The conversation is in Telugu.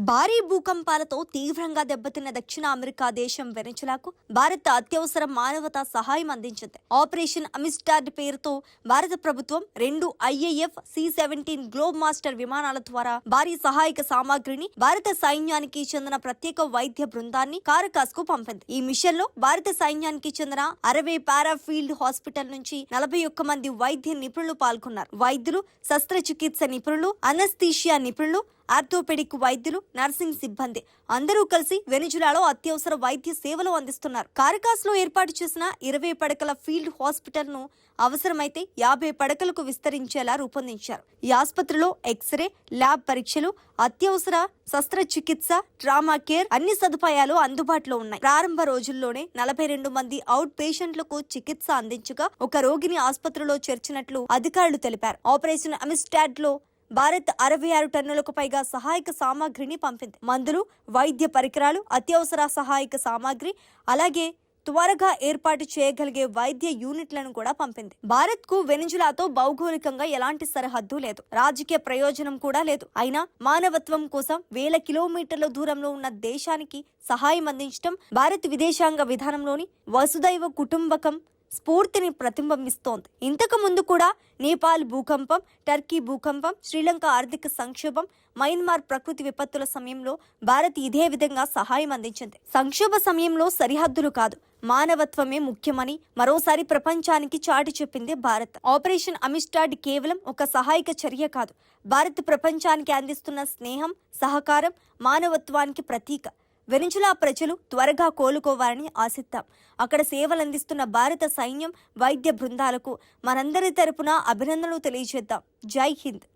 భారీ భూకంపాలతో తీవ్రంగా దెబ్బతిన్న దక్షిణ అమెరికా దేశం వెనెజులాకు భారత్ అత్యవసర మానవతా సహాయం అందించింది. ఆపరేషన్ అమిస్టాడ్ పేరుతో భారత ప్రభుత్వం 2 IAF C-17 గ్లోబ్ మాస్టర్ విమానాల ద్వారా భారీ సహాయక సామాగ్రిని భారత సైన్యానికి చెందిన ప్రత్యేక వైద్య బృందాన్ని కారకాస్ కు పంపింది. ఈ మిషన్ లో భారత సైన్యానికి చెందిన 60 పారాఫీల్డ్ హాస్పిటల్ నుంచి 41 మంది వైద్య నిపుణులు పాల్గొన్నారు. వైద్యులు, శస్త్రచికిత్స నిపుణులు, అనస్థీషియా నిపుణులు, ఆర్థోపెడిక్ వైద్యులు, నర్సింగ్ సిబ్బంది అందరూ కలిసి వెనిజులాలో అత్యవసర వైద్య సేవలు అందిస్తున్నారు. కారకాస్ లో ఏర్పాటు చేసిన 20 పడకల ఫీల్డ్ హాస్పిటల్ ను అవసరమైతే 50 పడకలకు విస్తరించేలా రూపొందించారు. ఈ ఆసుపత్రిలో ఎక్స్రే, ల్యాబ్ పరీక్షలు, అత్యవసర శస్త్రచికిత్స, ట్రామా కేర్ అన్ని సదుపాయాలు అందుబాటులో ఉన్నాయి. ప్రారంభ రోజుల్లోనే 42 మంది అవుట్ పేషెంట్లకు చికిత్స అందించగా ఒక రోగిని ఆసుపత్రిలో చేర్చినట్లు అధికారులు తెలిపారు. ఆపరేషన్ అమిస్టాడ్ లో భారత్ 66 టన్నులకు పైగా సహాయక సామాగ్రిని పంపింది. మందులు, వైద్య పరికరాలు, అత్యవసర సహాయక సామాగ్రి, అలాగే త్వరగా ఏర్పాటు చేయగలిగే వైద్య యూనిట్లను కూడా పంపింది. భారత్ కు వెనిజులాతో భౌగోళికంగా ఎలాంటి సరిహద్దు లేదు, రాజకీయ ప్రయోజనం కూడా లేదు. అయినా మానవత్వం కోసం వేల కిలోమీటర్ల దూరంలో ఉన్న దేశానికి సహాయం అందించడం భారత్ విదేశాంగ విధానంలోని వసుదైవ కుటుంబకం స్ఫూర్తిని ప్రతిబింబిస్తోంది. ఇంతకు ముందు కూడా నేపాల్ భూకంపం, టర్కీ భూకంపం, శ్రీలంక ఆర్థిక సంక్షోభం, మయన్మార్ ప్రకృతి విపత్తుల సమయంలో భారత్ ఇదే విధంగా సహాయం అందించింది. సంక్షోభ సమయంలో సరిహద్దులు కాదు, మానవత్వమే ముఖ్యమని మరోసారి ప్రపంచానికి చాటి చెప్పింది భారత్. ఆపరేషన్ అమిస్టాడ్ కేవలం ఒక సహాయక చర్య కాదు, భారత్ ప్రపంచానికి అందిస్తున్న స్నేహం, సహకారం, మానవత్వానికి ప్రతీక. వెనిజులా ప్రజలు త్వరగా కోలుకోవాలని ఆశిద్దాం. అక్కడ సేవలందిస్తున్న భారత సైన్యం, వైద్య బృందాలకు మనందరి తరపున అభినందనలు తెలియజేద్దాం. జై హింద్.